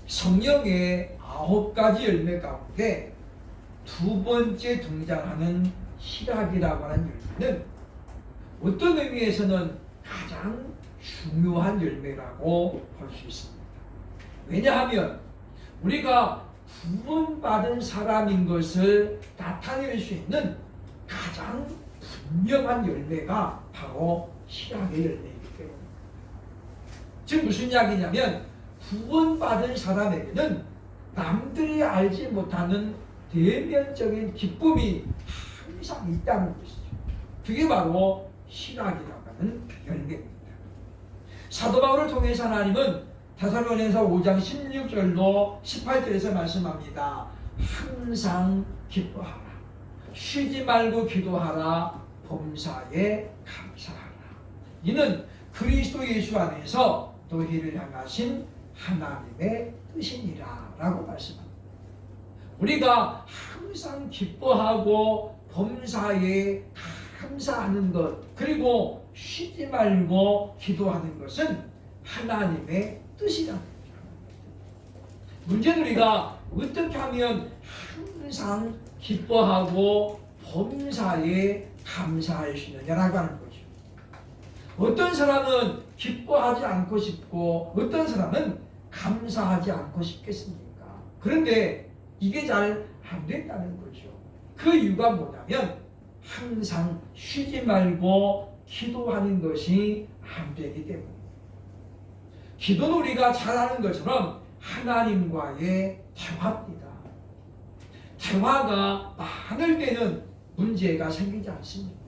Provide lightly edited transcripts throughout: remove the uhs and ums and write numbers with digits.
성령의 9가지 열매 가운데 두 번째 등장하는 희락이라고 하는 열매는 어떤 의미에서는 가장 중요한 열매라고 볼 수 있습니다. 왜냐하면 우리가 구원받은 사람인 것을 나타낼 수 있는 가장 분명한 열매가 바로 희락의 열매이기 때문입니다. 즉 무슨 이야기냐면 구원받은 사람에게는 남들이 알지 못하는 대면적인 기쁨이 항상 있다는 것이죠. 그게 바로 희락이라고 하는 열매입니다. 사도 바울을 통해서 하나님은 데살로니가서 5장 16절로 18절에서 말씀합니다. 항상 기뻐하라. 쉬지 말고 기도하라. 범사에 감사하라. 이는 그리스도 예수 안에서 너희를 향하신 하나님의 뜻이니라 라고 말씀합니다. 우리가 항상 기뻐하고 범사에 감사하는 것, 그리고 쉬지 말고 기도하는 것은 하나님의 뜻이라는 겁니다. 문제는 우리가 어떻게 하면 항상 기뻐하고 범사에 감사할 수 있느냐라고 하는 거죠. 어떤 사람은 기뻐하지 않고 싶고 어떤 사람은 감사하지 않고 싶겠습니까? 그런데 이게 잘 안 된다는 거죠. 그 이유가 뭐냐면 항상 쉬지 말고 기도하는 것이 안 되기 때문입니다. 기도는 우리가 잘 아는 것처럼 하나님과의 대화입니다. 대화가 많을 때는 문제가 생기지 않습니다.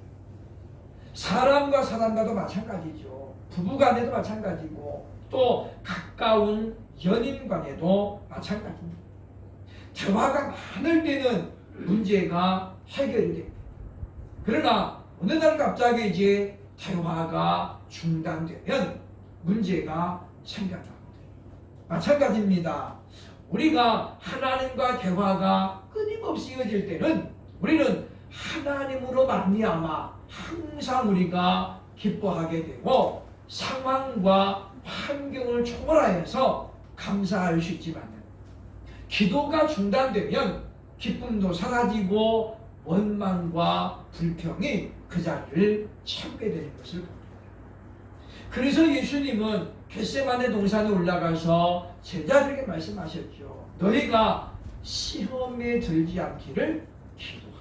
사람과 사람과도 마찬가지죠. 부부간에도 마찬가지고 또 가까운 연인간에도 마찬가지입니다. 대화가 많을 때는 문제가 해결이 됩니다. 그러나 어느 날 갑자기 이제 대화가 중단되면 문제가 생겨납니다. 마찬가지입니다. 우리가 하나님과 대화가 끊임없이 이어질 때는 우리는 하나님으로 말미암아 항상 우리가 기뻐하게 되고 상황과 환경을 초월하여서 감사할 수 있지만 기도가 중단되면 기쁨도 사라지고 원망과 불평이 그 자리를 채우게 되는 것을 봅니다. 그래서 예수님은 겟세마네 동산에 올라가서 제자들에게 말씀하셨죠. 너희가 시험에 들지 않기를 기도하라.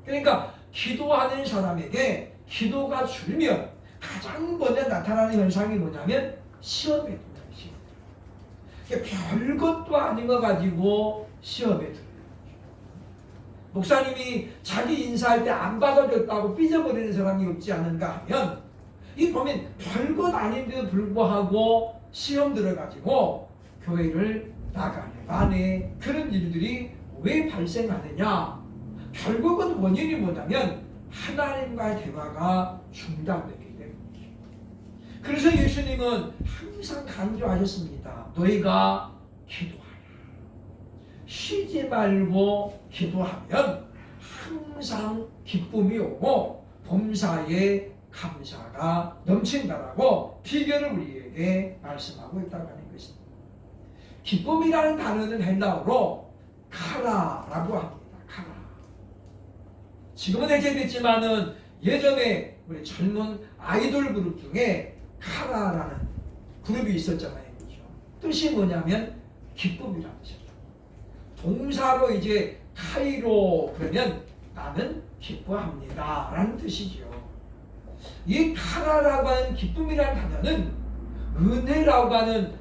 그러니까 기도하는 사람에게 기도가 줄면 가장 먼저 나타나는 현상이 뭐냐면 시험에 든다. 별것도 아닌 거 가지고 시험에 들어요. 목사님이 자기 인사할 때 안 받아줬다고 삐져버리는 사람이 없지 않은가 하면 이 보면 별것 아닌데도 불구하고 시험 들어가지고 교회를 나가네 마네 그런 일들이 왜 발생하느냐. 결국은 원인이 뭐냐면 하나님과의 대화가 중단되기 때문이죠. 그래서 예수님은 항상 강조하셨습니다. 너희가 기도하라. 쉬지 말고 기도하면 항상 기쁨이 오고 범사에 감사가 넘친다라고 비결을 우리에게 말씀하고 있다고 하는 것입니다. 기쁨이라는 단어는 헬라어로 카라라고 합니다. 카라. 지금은 해제됐지만은 예전에 우리 젊은 아이돌 그룹 중에 카라라는 그룹이 있었잖아요. 그렇죠? 뜻이 뭐냐면 기쁨이라는 뜻이죠. 동사로 이제 카이로 그러면 나는 기뻐합니다 라는 뜻이죠. 이 카라라고 하는 기쁨이라는 단어는 은혜라고 하는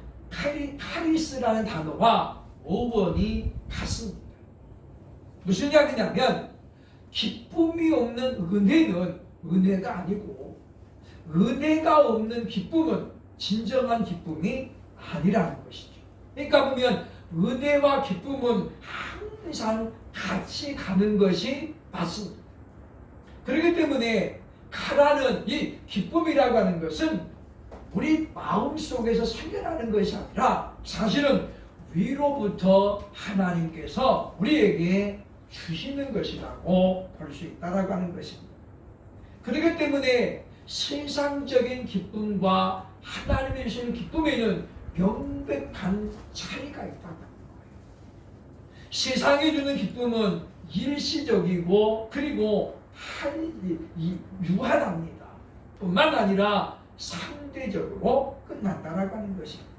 카리스라는 단어와 어원이 같습니다. 무슨 이야기냐면 기쁨이 없는 은혜는 은혜가 아니고 은혜가 없는 기쁨은 진정한 기쁨이 아니라는 것이죠. 그러니까 보면 은혜와 기쁨은 항상 같이 가는 것이 맞습니다. 그렇기 때문에 카라는 이 기쁨이라고 하는 것은 우리 마음속에서 생겨나는 것이 아니라 사실은 위로부터 하나님께서 우리에게 주시는 것이라고 볼 수 있다고 하는 것입니다. 그렇기 때문에 세상적인 기쁨과 하나님의 주시는 기쁨에는 명백한 차이가 있다고 하는 거예요. 세상이 주는 기쁨은 일시적이고 그리고 유한합니다. 뿐만 아니라 상대적으로 끝난다라고 하는 것입니다.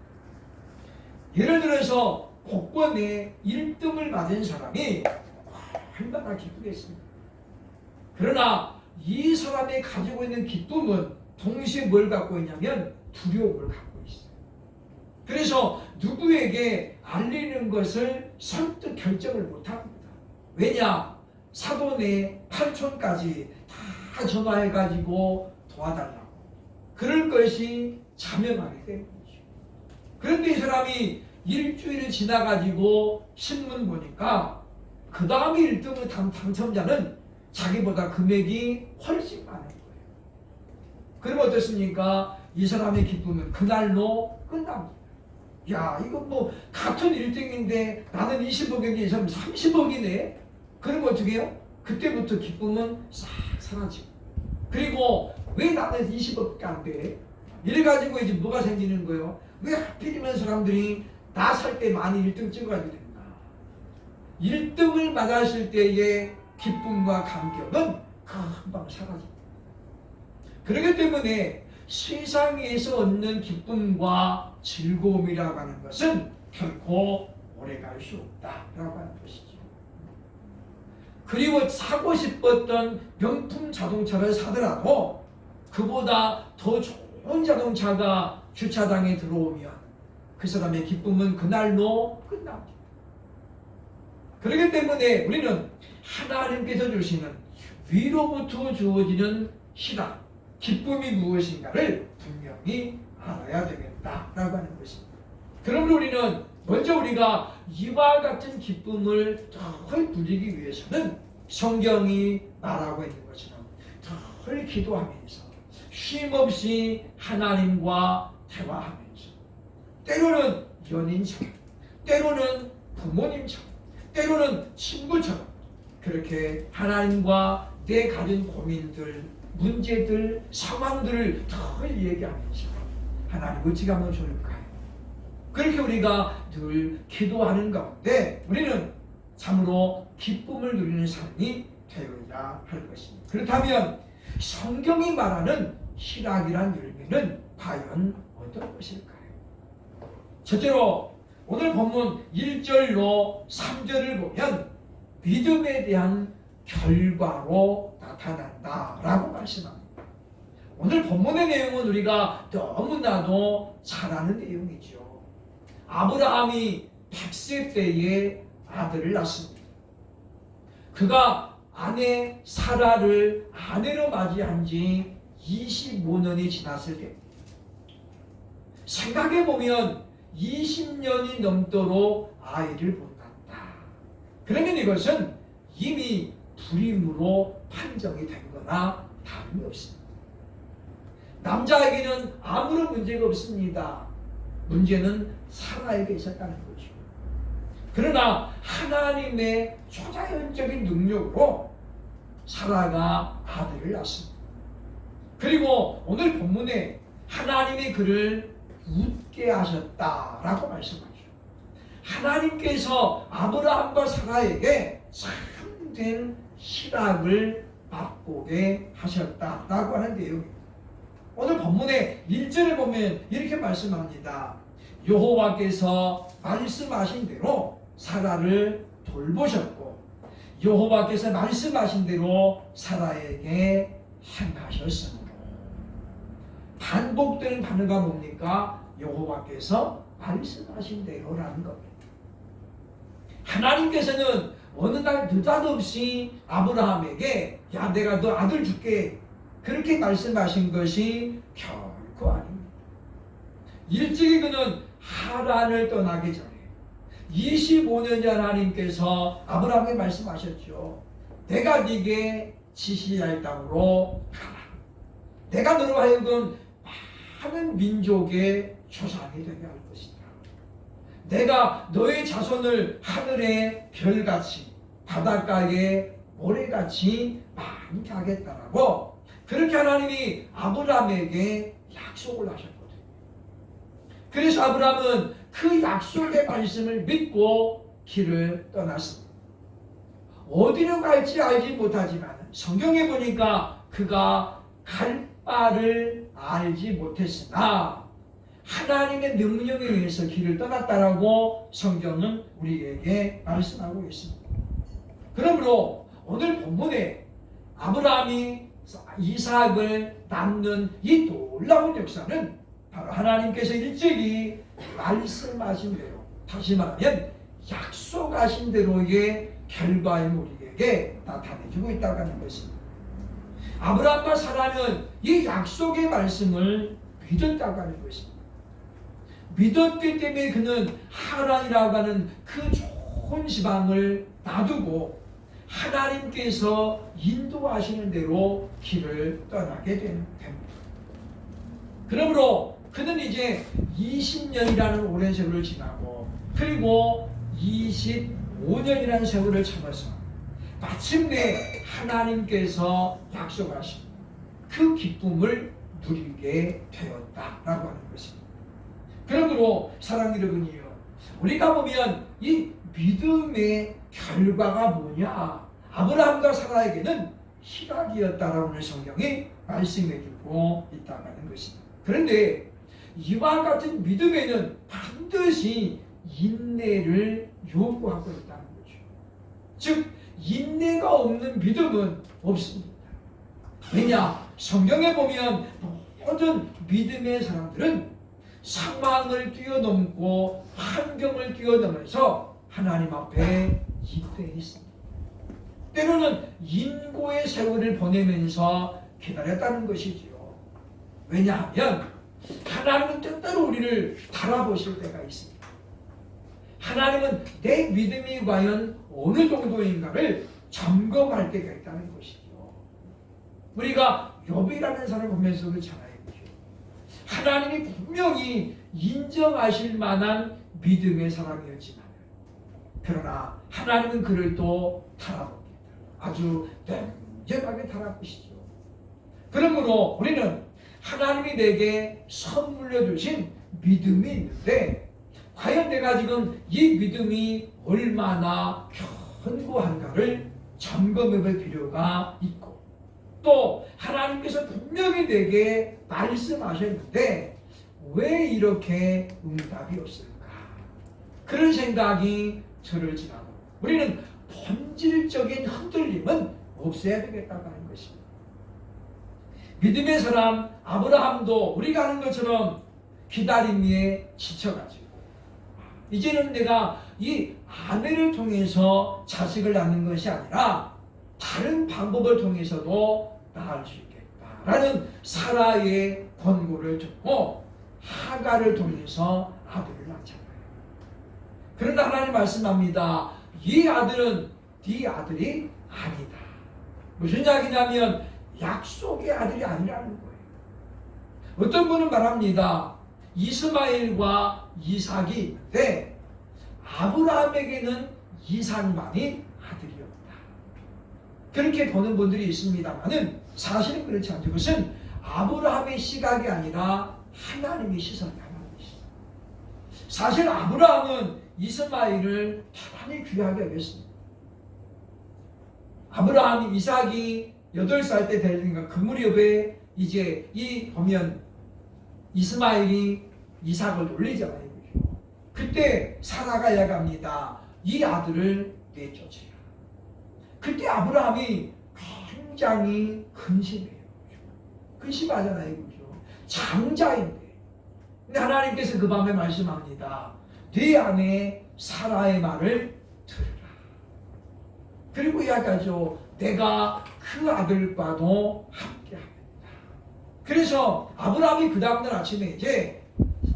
예를 들어서 복권에 1등을 받은 사람이 얼마나 기쁘겠습니까? 그러나 이 사람이 가지고 있는 기쁨은 동시에 뭘 갖고 있냐면 두려움을 갖고 있어요. 그래서 누구에게 알리는 것을 선뜻 결정을 못합니다. 왜냐? 사돈의 팔촌까지 다 전화해가지고 도와달라고. 그럴 것이 자명하기 때문이죠. 그런데 이 사람이 일주일 지나가지고 신문 보니까 그 다음에 1등을 당첨자는 자기보다 금액이 훨씬 많은 거예요. 그럼 어떻습니까? 이 사람의 기쁨은 그날로 끝납니다. 야, 이거 뭐 같은 1등인데 나는 20억인데 이 사람은 30억이네. 그럼 어떻게 해요? 그때부터 기쁨은 싹 사라지고. 그리고 왜 나는 20억밖에 안 돼? 이래가지고 이제 뭐가 생기는 거예요? 왜 하필이면 사람들이 나 살 때 많이 1등 찍어가지고 된다. 1등을 받았을 때의 기쁨과 감격은 금방 사라집니다. 그렇기 때문에 세상에서 얻는 기쁨과 즐거움이라고 하는 것은 결코 오래갈 수 없다라고 하는 것이죠. 그리고 사고 싶었던 명품 자동차를 사더라도 그보다 더 좋은 자동차가 주차장에 들어오면 그 사람의 기쁨은 그날로 끝납니다. 그렇기 때문에 우리는 하나님께서 주시는 위로부터 주어지는 희락, 기쁨이 무엇인가를 분명히 알아야 되겠다라고 하는 것입니다. 그러므로 우리는 먼저 우리가 이와 같은 기쁨을 덜 누리기 위해서는 성경이 말하고 있는 것처럼 덜 기도하면서 쉼없이 하나님과 대화하면서 때로는 연인처럼 때로는 부모님처럼 때로는 친구처럼 그렇게 하나님과 내 가진 고민들, 문제들, 상황들을 덜 얘기하면서 하나님 어찌 하면 좋을까요? 그렇게 우리가 늘 기도하는 가운데 우리는 참으로 기쁨을 누리는 삶이 되어야 할 것입니다. 그렇다면 성경이 말하는 희락이란 열매는 과연 어떤 것일까요? 첫째로 오늘 본문 1절로 3절을 보면 믿음에 대한 결과로 나타난다라고 말씀합니다. 오늘 본문의 내용은 우리가 너무나도 잘 아는 내용이죠. 아브라함이 100세 때에 아들을 낳습니다. 그가 아내 사라를 아내로 맞이한 지 25년이 지났을 때입니다. 생각해보면 20년이 넘도록 아이를 못 낳았다. 그러면 이것은 이미 불임으로 판정이 된 거나 다름이 없습니다. 남자에게는 아무런 문제가 없습니다. 문제는 사라에게 있었다는 거죠. 그러나 하나님의 초자연적인 능력으로 사라가 아들을 낳습니다. 그리고 오늘 본문에 하나님이 그를 웃게 하셨다라고 말씀하죠. 하나님께서 아브라함과 사라에게 참된 희락을 맛보게 하셨다라고 하는 내용입니다. 오늘 본문의 1절을 보면 이렇게 말씀합니다. 여호와께서 말씀하신 대로 사라를 돌보셨고 여호와께서 말씀하신 대로 사라에게 행하셨으므로. 반복되는 단어가 뭡니까? 여호와께서 말씀하신 대로라는 겁니다. 하나님께서는 어느 날 느닷없이 아브라함에게 야 내가 너 아들 줄게 그렇게 말씀하신 것이 결코 아닙니다. 일찍이 그는 하란을 떠나기 전에 25년 전 하나님께서 아브라함에게 말씀하셨죠. 내가 네게 지시할 땅으로 가라. 내가 너로 하여금 많은 민족의 조상이 되게 할 것이다. 내가 너의 자손을 하늘의 별같이 바닷가의 모래같이 많게 하겠다라고 그렇게 하나님이 아브라함에게 약속을 하셨거든요. 그래서 아브라함은 그 약속의 말씀을 믿고 길을 떠났습니다. 어디로 갈지 알지 못하지만 성경에 보니까 그가 갈 바를 알지 못했으나 하나님의 명령에 의해서 길을 떠났다라고 성경은 우리에게 말씀하고 있습니다. 그러므로 오늘 본문에 아브라함이 이삭을 낳는 이 놀라운 역사는 바로 하나님께서 일찍이 말씀하신 대로, 다시 말하면 약속하신 대로의 결과를 우리에게 나타내주고 있다고 하는 것입니다. 아브라함과 사라는 이 약속의 말씀을 믿었다고 하는 것입니다. 믿었기 때문에 그는 하란이라고 하는 그 좋은 지방을 놔두고 하나님께서 인도하시는 대로 길을 떠나게 됩니다. 그러므로 그는 이제 20년이라는 오랜 세월을 지나고 그리고 25년이라는 세월을 참아서 마침내 하나님께서 약속하신 그 기쁨을 누리게 되었다라고 하는 것입니다. 그러므로 사랑하는 여러분이요, 우리가 보면 이 믿음의 결과가 뭐냐? 아브라함과 사라에게는 희락이었다라고 하는 성경이 말씀해주고 있다는 것입니다. 그런데 이와 같은 믿음에는 반드시 인내를 요구하고 있다는 거죠. 즉 인내가 없는 믿음은 없습니다. 왜냐? 성경에 보면 모든 믿음의 사람들은 상황을 뛰어넘고 환경을 뛰어넘어서 하나님 앞에 인내했습니다. 때로는 인고의 세월을 보내면서 기다렸다는 것이지요. 왜냐하면 하나님은 때때로 우리를 바라보실 때가 있습니다. 하나님은 내 믿음이 과연 어느 정도인가를 점검할 때가 있다는 것이죠. 우리가 욥이라는 사람을 보면서 그렇잖아요. 하나님이 분명히 인정하실 만한 믿음의 사람이었지만 그러나 하나님은 그를 또 달아봅니다. 아주 냉정하게 달아보시죠. 그러므로 우리는 하나님이 내게 선물로 주신 믿음이 있는데 과연 내가 지금 이 믿음이 얼마나 견고한가를 점검해 볼 필요가 있고, 또 하나님께서 분명히 내게 말씀하셨는데 왜 이렇게 응답이 없을까? 그런 생각이 저를 지나고 우리는 본질적인 흔들림은 없애야 되겠다고 하는 것입니다. 믿음의 사람 아브라함도 우리가 하는 것처럼 기다림에 지쳐가지고 이제는 내가 이 아내를 통해서 자식을 낳는 것이 아니라 다른 방법을 통해서도 낳을 수 있겠다라는 사라의 권고를 듣고 하갈을 통해서 아들을 낳잖아요. 그런데 하나님 말씀합니다. 이 아들은 네 아들이 아니다. 무슨 이야기냐면 약속의 아들이 아니라는 거예요. 어떤 분은 말합니다. 이스마엘과 이삭이 있는데 아브라함에게는 이삭만이 아들이었다. 그렇게 보는 분들이 있습니다만은 사실은 그렇지 않죠. 그것은 아브라함의 시각이 아니라 하나님의 시선이 하나님의 시선. 사실 아브라함은 이스마엘을 대단히 귀하게 여겼습니다. 아브라함이 이삭이 8살 때 되니까 그 무렵에 이제 이 보면 이스마엘이 이삭을 놀리잖아요. 그때 사라가 이야기합니다. 이 아들을 내쫓으라. 그때 아브라함이 굉장히 근심해요. 근심하잖아요. 그죠? 장자인데. 근데 하나님께서 그 밤에 말씀합니다. 네 아내 사라의 말을 들으라. 그리고 이야기하죠. 내가 그 아들과도 함께하겠다. 그래서 아브라함이 그 다음날 아침에 이제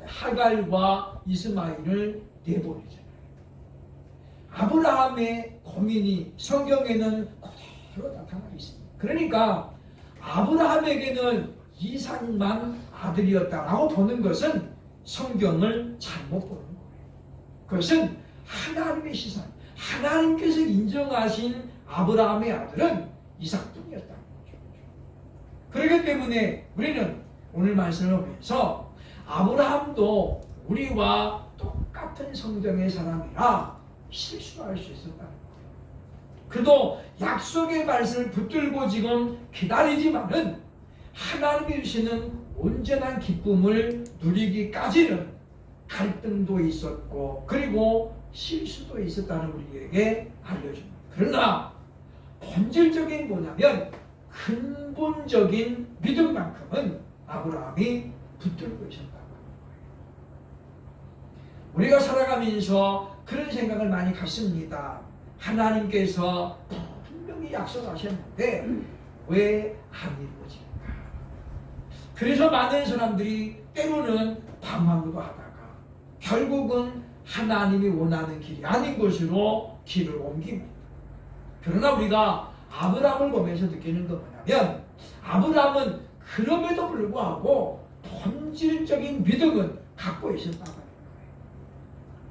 하갈과 이스마엘을 내보내잖아요. 아브라함의 고민이 성경에는 그대로 나타나 있습니다. 그러니까 아브라함에게는 이삭만 아들이었다라고 보는 것은 성경을 잘못 보는 거예요. 그것은 하나님의 시선, 하나님께서 인정하신 아브라함의 아들은 이삭뿐이었다는 거죠. 그렇기 때문에 우리는 오늘 말씀을 보면서 아브라함도 우리와 똑같은 성정의 사람이라 실수할 수 있었다는 거예요. 그도 약속의 말씀을 붙들고 지금 기다리지만은 하나님이 주시는 온전한 기쁨을 누리기까지는 갈등도 있었고 그리고 실수도 있었다는 우리에게 알려줍니다. 그러나 본질적인 뭐냐면 근본적인 믿음만큼은 아브라함이 붙들고 있었다고 하는 거예요. 우리가 살아가면서 그런 생각을 많이 갖습니다. 하나님께서 분명히 약속하셨는데 왜 안 이루어질까? 그래서 많은 사람들이 때로는 방황도 하다가 결국은 하나님이 원하는 길이 아닌 것으로 길을 옮깁니다. 그러나 우리가 아브라함을 보면서 느끼는 건 뭐냐면 아브라함은 그럼에도 불구하고 본질적인 믿음은 갖고 있었다고 하는 거예요.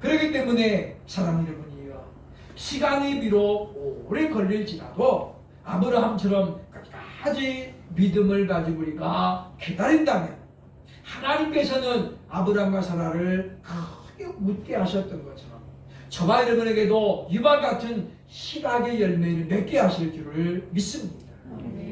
그렇기 때문에 사랑 여러분이요, 시간이 비록 오래 걸릴지라도 아브라함처럼 끝까지 믿음을 가지고 우리가 기다린다면 하나님께서는 아브라함과 사라를 크게 웃게 하셨던 것처럼 저와 여러분에게도 이와 같은 희락의 열매를 맺게 하실 줄을 믿습니다.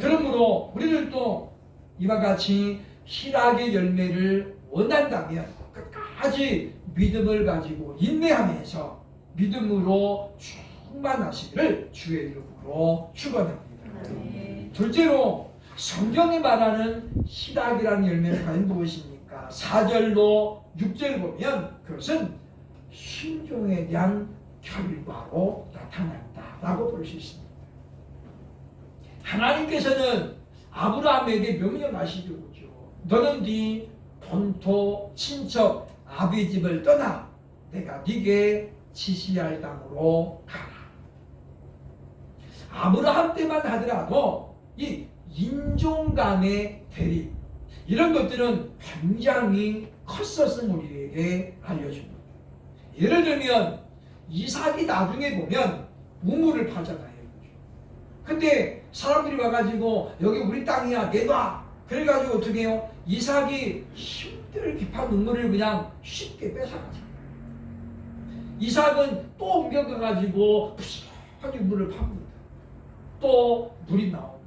그러므로 우리들도 이와 같이 희락의 열매를 원한다면 끝까지 믿음을 가지고 인내하면서 믿음으로 충만하시기를 주의 이름으로 축원합니다. 둘째로 성경이 말하는 희락이라는 열매는 과연 무엇입니까? 4절로 6절 보면 그것은 순종에 대한 결과로 나타난다라고 볼 수 있습니다. 하나님께서는 아브라함에게 명령하시죠. 너는 네 본토 친척 아비 집을 떠나 내가 네게 지시할 땅으로 가라. 아브라함 때만 하더라도 이 인종 간의 대립 이런 것들은 굉장히 컸었음을 우리에게 알려줍니다. 예를 들면 이삭이 나중에 보면 우물을 파잖아요. 근데 사람들이 와가지고 여기 우리 땅이야 내놔. 그래가지고 어떻게 해요? 이삭이 힘들게 판 우물을 그냥 쉽게 뺏어가잖아요. 이삭은 또 옮겨가가지고 부실한 우물을 팝니다. 또 물이 나옵니다.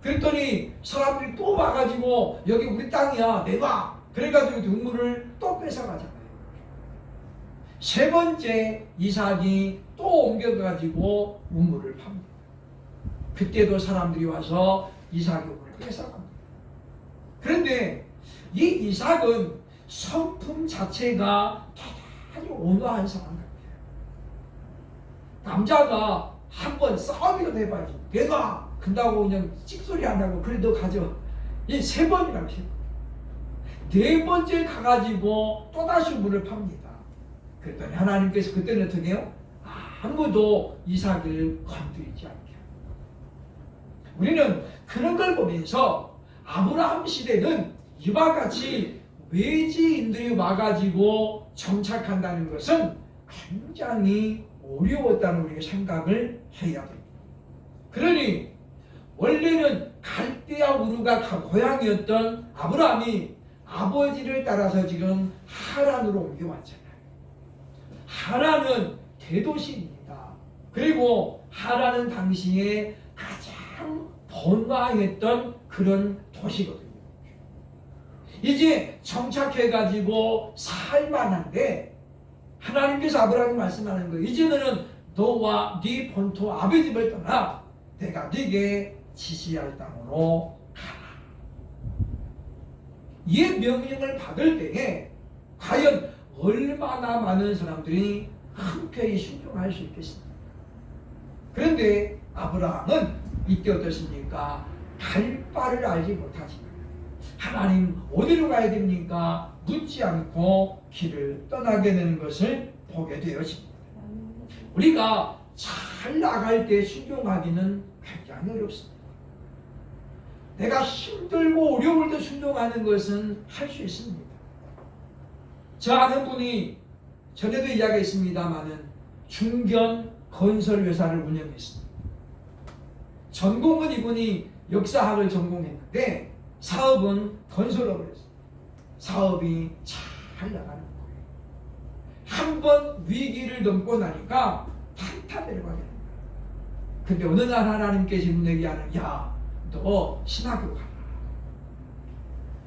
그랬더니 사람들이 또 와가지고 여기 우리 땅이야 내놔. 그래가지고 우물을 또 뺏어가잖아요. 세 번째 이삭이 또 옮겨가지고 우물을 팝니다. 그때도 사람들이 와서 이삭의 우물을 뺏어갑니다. 그런데 이 이삭은 성품 자체가 대단히 온화한 사람 같아요. 남자가 한번 싸움이라도 해봐야지. 내가 근다고 그냥 찍소리 안 하고 그래 너 가져. 이 세 번이라고 해요. 네 번째 가가지고 또다시 물을 팝니다. 그랬더니 하나님께서 그때는 어떻게 해요? 아무도 이삭을 건드리지 않게. 우리는 그런 걸 보면서 아브라함 시대는 이와 같이 외지인들이 와가지고 정착한다는 것은 굉장히 어려웠다는 우리가 생각을 해야 됩니다. 그러니 원래는 갈대아 우르가 고향이었던 아브라함이 아버지를 따라서 지금 하란으로 옮겨왔잖아요. 하란은 대도시입니다. 그리고 하란은 당시에 가장 번화했던 그런 도시거든요. 이제 정착해가지고 살만한데 하나님께서 아브라함에게 말씀하는 거예요. 이제는 너와 네 본토 아비 집을 떠나 내가 네게 지시할 땅으로 가라. 이 명령을 받을 때에 과연 얼마나 많은 사람들이 흔쾌히 순종할 수 있겠습니까? 그런데 아브라함은 이때 어떻습니까? 갈 바를 알지 못하지만 하나님 어디로 가야 됩니까? 묻지 않고 길을 떠나게 되는 것을 보게 되어집니다. 우리가 잘 나갈 때 순종하기는 굉장히 어렵습니다. 내가 힘들고 어려울 때 순종하는 것은 할 수 있습니다. 저 아는 분이 전에도 이야기했습니다마는 중견 건설 회사를 운영했습니다. 전공은 이분이 역사학을 전공했는데 사업은 건설업을 했어요. 사업이 잘 나가는 거예요. 한 번 위기를 넘고 나니까 탄탄 내려가게 됩니다. 근데 어느 날 하나님께서 지금 얘기하는, 야, 너 신학교 가라.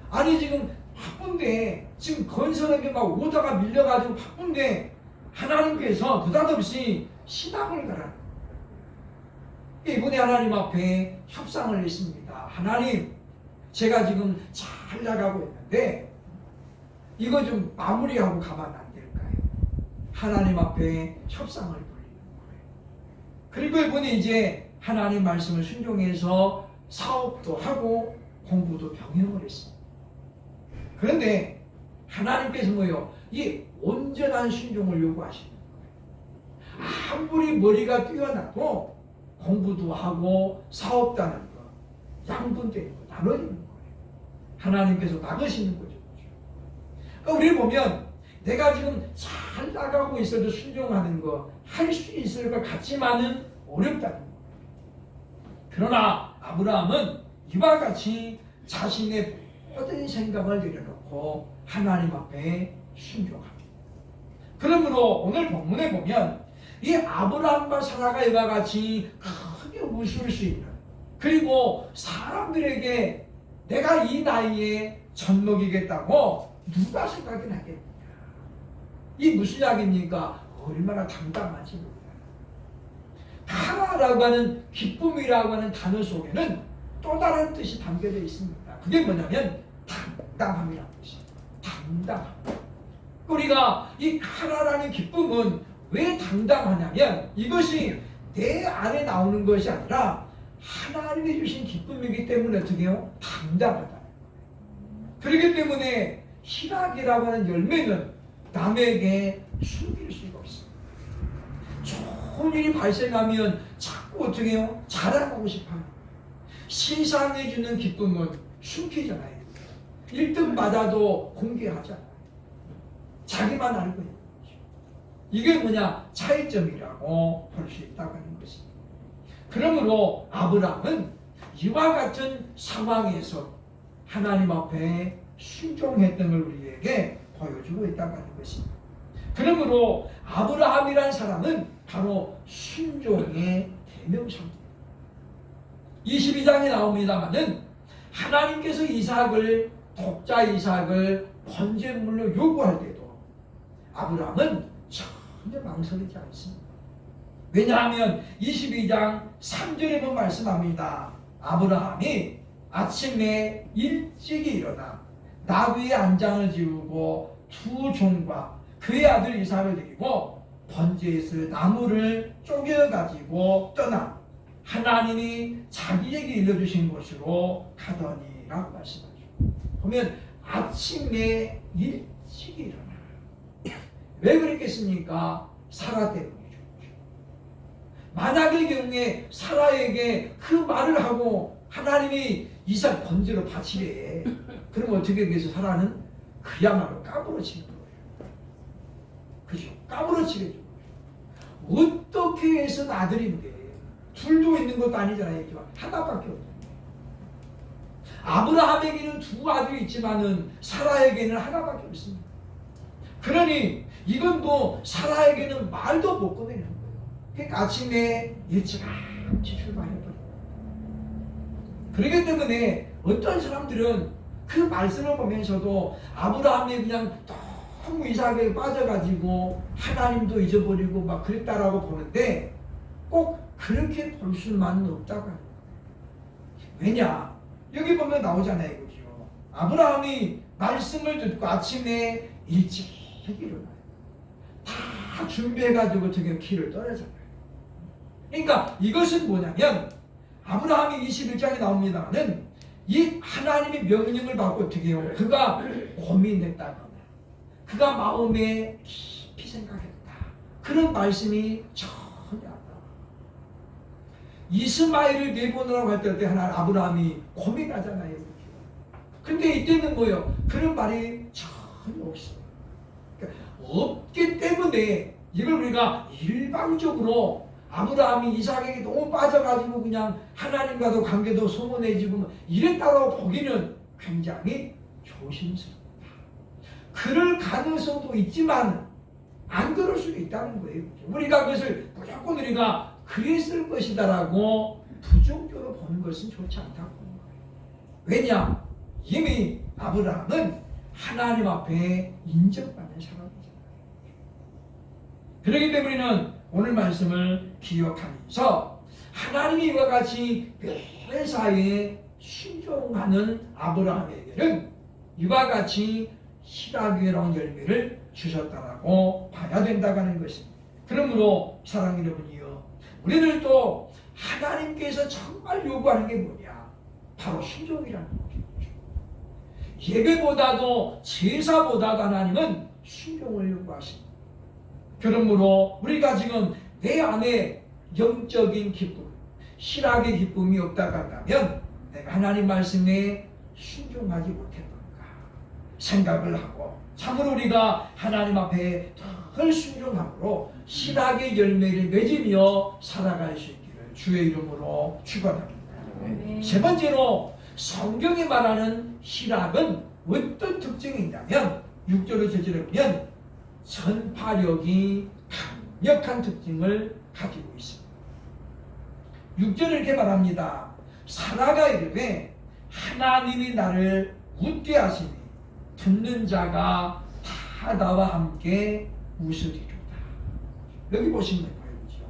아니 지금 바쁜데, 지금 건설에게 막 오다가 밀려가지고 바쁜데 하나님께서 느닷없이 신학을 가라. 이번에 하나님 앞에 협상을 했습니다. 하나님, 제가 지금 잘 나가고 있는데 이거 좀 마무리하고 가면 안 될까요? 하나님 앞에 협상을 벌이는 거예요. 그리고 이번에 이제 하나님 말씀을 순종해서 사업도 하고 공부도 병행을 했습니다. 그런데 하나님께서 뭐요? 이 온전한 순종을 요구하시는 거예요. 아무리 머리가 뛰어나도 공부도 하고 사업도 하는 거, 양분되는 거, 나눠지는 거예요. 하나님께서 막으시는 거죠. 그러니까 우리 보면 내가 지금 잘 나가고 있어도 순종하는 거 할 수 있을 것 같지만은 어렵다는 거예요. 그러나 아브라함은 이와 같이 자신의 모든 생각을 내려놓고 하나님 앞에 순종합니다. 그러므로 오늘 본문에 보면 이 아브라함과 사라가 이와 같이 크게 웃을 수 있는, 그리고 사람들에게 내가 이 나이에 젖 먹이겠다고 누가 생각이 나겠느냐. 이 무슨 이야기입니까? 얼마나 당당하지 몰라요. 카라라고 하는, 기쁨이라고 하는 단어 속에는 또 다른 뜻이 담겨져 있습니다. 그게 뭐냐면 당당함이라는 뜻이에요. 당당함. 우리가 이 카라라는 기쁨은 왜 당당하냐면 이것이 내 안에 나오는 것이 아니라 하나님이 주신 기쁨이기 때문에 어떻게 해요? 당당하다. 그렇기 때문에 희락이라고 하는 열매는 남에게 숨길 수가 없어요. 좋은 일이 발생하면 자꾸 어떻게 해요? 자랑하고 싶어요. 세상에 주는 기쁨은 숨기잖아요. 1등 받아도 공개하잖아요. 자기만 알고 있는 거죠. 이게 뭐냐? 차이점이라고 볼 수 있다고 하는 것입니다. 그러므로 아브라함은 이와 같은 상황에서 하나님 앞에 순종했던 걸 우리에게 보여주고 있다고 하는 것입니다. 그러므로 아브라함이라는 사람은 바로 순종의 대명사입니다. 22장에 나옵니다마는 하나님께서 이삭을, 독자 이삭을 번제물로 요구할 때도 아브라함은 전혀 망설이지 않습니다. 왜냐하면 22장 3절에 보면 말씀합니다. 아브라함이 아침에 일찍이 일어나 나귀의 안장을 지우고 두 종과 그의 아들 이삭을 데리고 번제에서 나무를 쪼개가지고 떠나 하나님이 자기에게 일러주신 곳으로 가더니라고 말씀하죠. 보면 아침에 일찍이 일어나. 왜 그랬겠습니까? 사라 때문이죠. 만약의 경우에 사라에게 그 말을 하고 하나님이 이삭 번제로 바치래. 그럼 어떻게 해서 사라는 그야말로 까무러치는 거예요. 그죠? 까무러치게 준 거예요. 어떻게 해서 아들인데 둘도 있는 것도 아니잖아요. 하나밖에 없는데. 아브라함에게는 두 아들이 있지만은 사라에게는 하나밖에 없습니다. 그러니 이건 뭐 사라에게는 말도 못 꺼내는 거예요. 그러니까 아침에 일찌감치 출발해버려요. 그렇기 때문에 어떤 사람들은 그 말씀을 보면서도 아브라함이 그냥 너무 이삭에 빠져가지고 하나님도 잊어버리고 막 그랬다라고 보는데 꼭 그렇게 볼 수만은 없다고 하는 거예요. 왜냐? 여기 보면 나오잖아요. 그죠? 아브라함이 말씀을 듣고 아침에 일찍 일어나요. 다 준비해가지고 어떻게 길을 떠나잖아요. 그러니까 이것은 뭐냐면 아브라함이 21장에 나옵니다만은 이 하나님의 명령을 받고 어떻게 해요? 그가 고민했다거나 그가 마음에 깊이 생각했다. 그런 말씀이 전혀 안 나와요. 이스마엘을 내보내라고 할 때 하나 아브라함이 고민하잖아요. 근데 이때는 뭐예요? 그런 말이 전혀 없어요. 그러니까 없기 때문에 이걸 우리가 일방적으로 아브라함이 이삭에게 너무 빠져가지고 그냥 하나님과도 관계도 소원해지고 이랬다고 보기는 굉장히 조심스럽다. 그럴 가능성도 있지만 안 그럴 수도 있다는 거예요. 우리가 그것을 무조건 우리가 그랬을 것이다라고 부정적으로 보는 것은 좋지 않다고 보는 거예요. 왜냐? 이미 아브라함은 하나님 앞에 인정받는 사람이잖아요. 그렇기 때문에 우리는 오늘 말씀을 기억하면서 하나님이 이와 같이 매사에 순종하는 아브라함에게는 이와 같이 희락이라는 열매를 주셨다라고 봐야 된다고 하는 것입니다. 그러므로 사랑하는 여러분이요, 우리들도 하나님께서 정말 요구하는 게 뭐냐? 바로 순종이라는 거죠. 예배보다도 제사보다도 하나님은 순종을 요구하십니다. 그러므로 우리가 지금 내 안에 영적인 기쁨, 희락의 기쁨이 없다고 한다면 내가 하나님 말씀에 순종하지 못했던가 생각을 하고, 참으로 우리가 하나님 앞에 늘 순종함으로 희락의 열매를 맺으며 살아갈 수 있기를 주의 이름으로 축원합니다. 세 번째로 성경이 말하는 희락은 어떤 특징이 있냐면 6절을 저절에 보면 전파력이 강력한 특징을 가지고 있습니다. 6절을 이렇게 말합니다. 사라가 이르되 하나님이 나를 웃게 하시니 듣는 자가 다 나와 함께 웃으리로다. 여기 보시면 보이죠.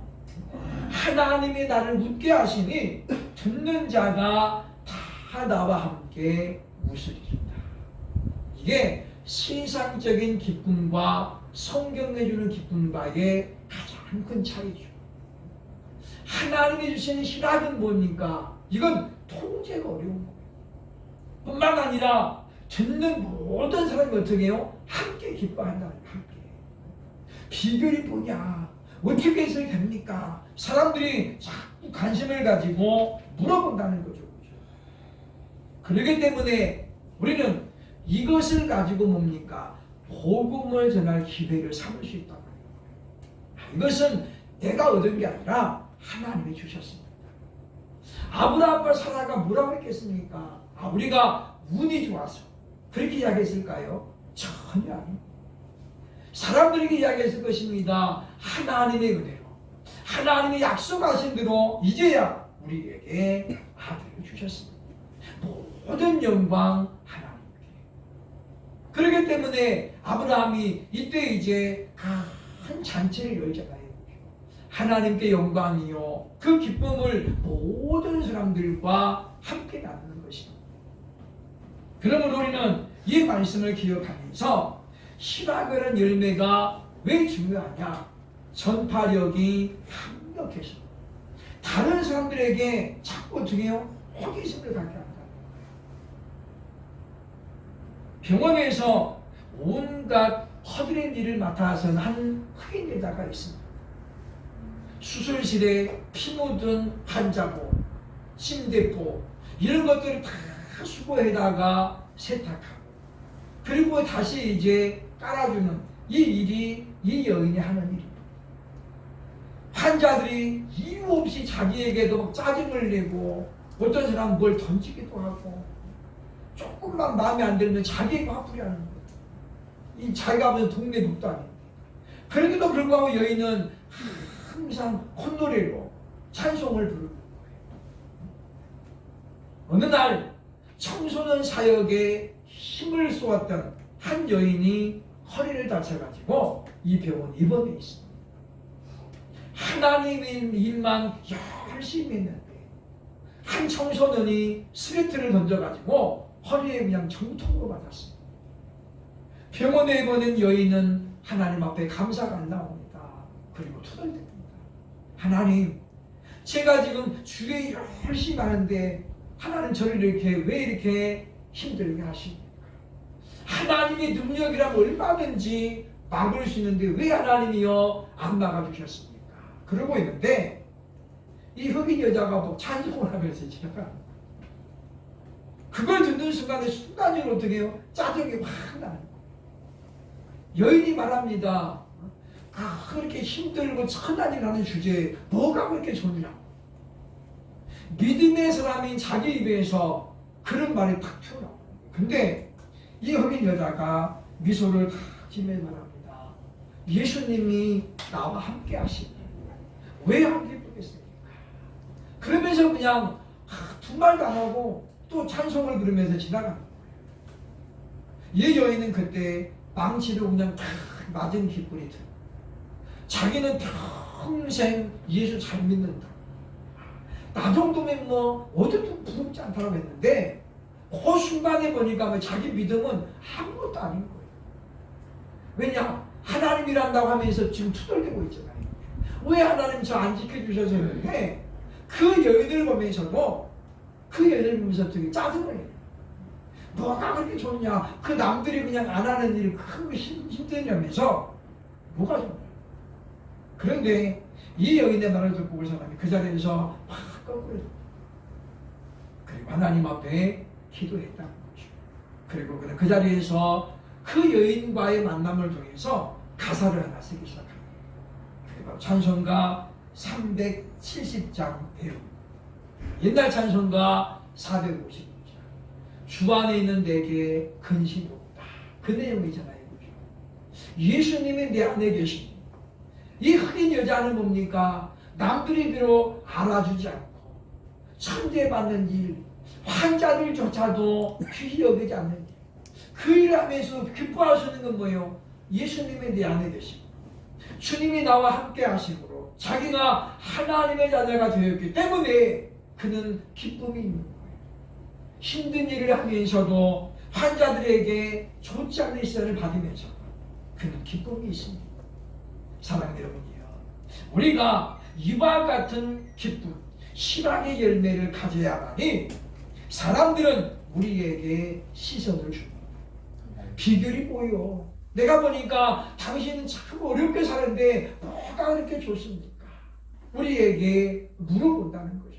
하나님이 나를 웃게 하시니 듣는 자가 다 나와 함께 웃으리로다. 이게 세상적인 기쁨과 성경이 주는 기쁨과의 가장 큰 차이죠. 하나님이 주시는 희락은 뭡니까? 이건 통제가 어려운 거예요. 뿐만 아니라 듣는 모든 사람이 어떻게 해요? 함께 기뻐한다는 거예요. 함께. 비결이 뭐냐? 어떻게 해서 됩니까? 사람들이 자꾸 관심을 가지고 물어본다는 거죠. 그렇기 때문에 우리는 이것을 가지고 뭡니까? 복음을 전할 기회를 삼을 수 있다는 거예요. 이것은 내가 얻은 게 아니라 하나님이 주셨습니다. 아브라함과 사라가 뭐라고 했겠습니까? 우리가 운이 좋아서 그렇게 이야기했을까요? 전혀 아닙니다. 사람들에게 이야기했을 것입니다. 하나님의 은혜로, 하나님이 약속하신 대로 이제야 우리에게 아들을 주셨습니다. 모든 영광 하나님께. 그렇기 때문에 아브라함이 이때 이제 큰 잔치를 열잖아요. 하나님께 영광이요, 그 기쁨을 모든 사람들과 함께 나누는 것입니다. 그러므로 우리는 이 말씀을 기억하면서 희락이라는 열매가 왜 중요하냐? 전파력이 강력해서 다른 사람들에게 자꾸 어떻게 해요? 호기심을 갖게 한다. 병원에서 온갖 허드렛 일을 맡아서 한 흑인 여자가 있습니다. 수술실에 피 묻은 환자복, 침대포 이런 것들을 다 수거해다가 세탁하고, 그리고 다시 이제 깔아주는 이 일이 이 여인이 하는 일입니다. 환자들이 이유 없이 자기에게도 막 짜증을 내고, 어떤 사람은 뭘 던지기도 하고, 조금만 마음에 안 들면 자기에게 화풀이 하는 거예요. 이 자기가 보는 동네 묵도 아닌데. 그런데도 불구하고 여인은 항상 콧노래로 찬송을 부르는 거예요. 어느 날 청소년 사역에 힘을 쏘았던 한 여인이 허리를 다쳐가지고 이 병원 입원해 있습니다. 하나님의 일만 열심히 했는데 한 청소년이 스레트를 던져가지고 허리에 그냥 정통으로 맞았습니다. 병원에 입원한 여인은 하나님 앞에 감사가 안 나옵니다. 그리고 투덜댑니다. 하나님, 제가 지금 주의 열심히 하는데 하나님 저를 왜 이렇게 힘들게 하십니까? 하나님의 능력이라면 얼마든지 막을 수 있는데 왜 하나님이요 안 막아주셨습니까? 그러고 있는데 이 흑인 여자가 뭐 찬송을 하면서 제가 그걸 듣는 순간적으로 어떻게 해요? 짜증이 확 나는 거예요. 여인이 말합니다. 그렇게 힘들고 천한 일 하는 주제에 뭐가 그렇게 좋냐고. 믿음의 사람인 자기 입에서 그런 말이 탁 튀어나와요. 근데 이 흑인 여자가 미소를 탁 지며 말합니다. 예수님이 나와 함께 하시니 왜 안 기쁘겠습니까? 그러면서 그냥 두 말도 안 하고 또 찬송을 부르면서 지나갑니다. 이 여인은 그때 망치로 그냥 탁 맞은 기분이 들어. 자기는 평생 예수 잘 믿는다. 나 정도면 뭐 어디도 부럽지 않다고 했는데 그 순간에 보니까 뭐 자기 믿음은 아무것도 아닌 거예요. 왜냐? 하나님이란다고 하면서 지금 투덜대고 있잖아요. 왜 하나님 저 안 지켜주셔서 했는데 그 여인을 보면서도 그 여인을 보면서 되게 짜증을 내요. 뭐가 그렇게 좋냐? 그 남들이 그냥 안 하는 일이 그 힘드냐면서 뭐가 좋냐? 그런데 이 여인의 말을 듣고 그 사람이 그 자리에서 막 거꾸로 그리고 하나님 앞에 기도했다는 거죠. 그리고 그는 그 자리에서 그 여인과의 만남을 통해서 가사를 하나 쓰기 시작합니다. 그리고 찬송가 370장 배움. 옛날 찬송가 450장. 주 안에 있는 내게 근심이 없다. 그 내용이잖아요. 그죠? 예수님이 내 안에 계신 이 흑인 여자는 뭡니까? 남들이 비록 알아주지 않고 천대받는 일, 환자들조차도 귀히 여기지 않는 일. 그 일을 하면서 기뻐할 수 있는 건 뭐예요? 예수님이 내 안에 계시고 주님이 나와 함께 하심으로 자기가 하나님의 자녀가 되었기 때문에 그는 기쁨이 있는 거예요. 힘든 일을 하면서도 환자들에게 좋지 않은 시선을 받으면서 그는 기쁨이 있습니다. 사랑하는 여러분이요, 우리가 이와 같은 기쁨, 실학의 열매를 가져야만이 사람들은 우리에게 시선을 줍니다. 비결이 뭐요? 내가 보니까 당신은 참 어렵게 사는데 뭐가 그렇게 좋습니까? 우리에게 물어본다는 거죠.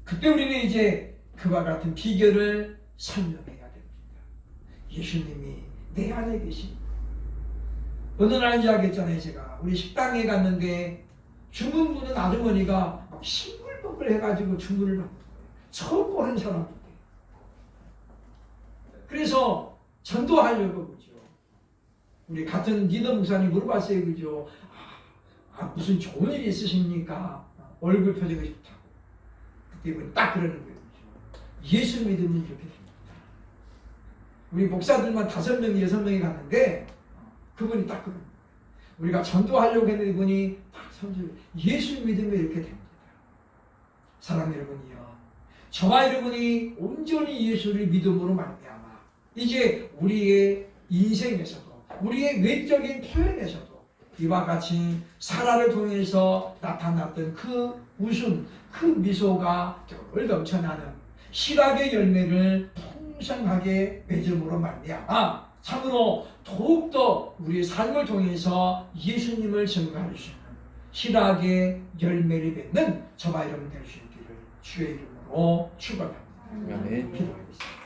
그때 우리는 이제 그와 같은 비결을 설명해야 됩니다. 예수님이 내 안에 계십니다. 어느 날 이야기했잖아요. 제가 우리 식당에 갔는데 주문 부는 아주머니가 막 싱글벙글 해가지고 주문을 받는 거예요. 처음 보는 사람인데. 그래서 전도하려고 그죠. 우리 같은 리더 목사님 물어봤어요. 그죠. 무슨 좋은 일이 있으십니까? 얼굴 표정이 좋다고. 그때 딱 그러는 거예요. 그죠? 예수 믿으면 이렇게 됩니다. 우리 목사들만 5명, 6명이 갔는데 그분이 딱 그런 거예요. 우리가 전도하려고 했는데 그분이 딱 선생님, 예수 믿으면 이렇게 됩니다. 사랑하는 여러분이요, 저와 여러분이 온전히 예수를 믿음으로 말미암아 이제 우리의 인생에서도 우리의 외적인 표현에서도 이와 같이 사라를 통해서 나타났던 그 웃음, 그 미소가 늘 넘쳐나는 실학의 열매를 풍성하게 맺음으로 말미암아 참으로 더욱더 우리의 삶을 통해서 예수님을 증거할 수 있는 실학의 열매를 맺는 저와 여러분 될 수 있기를 주의 이름으로 축원합니다. 아멘. 기도하겠습니다.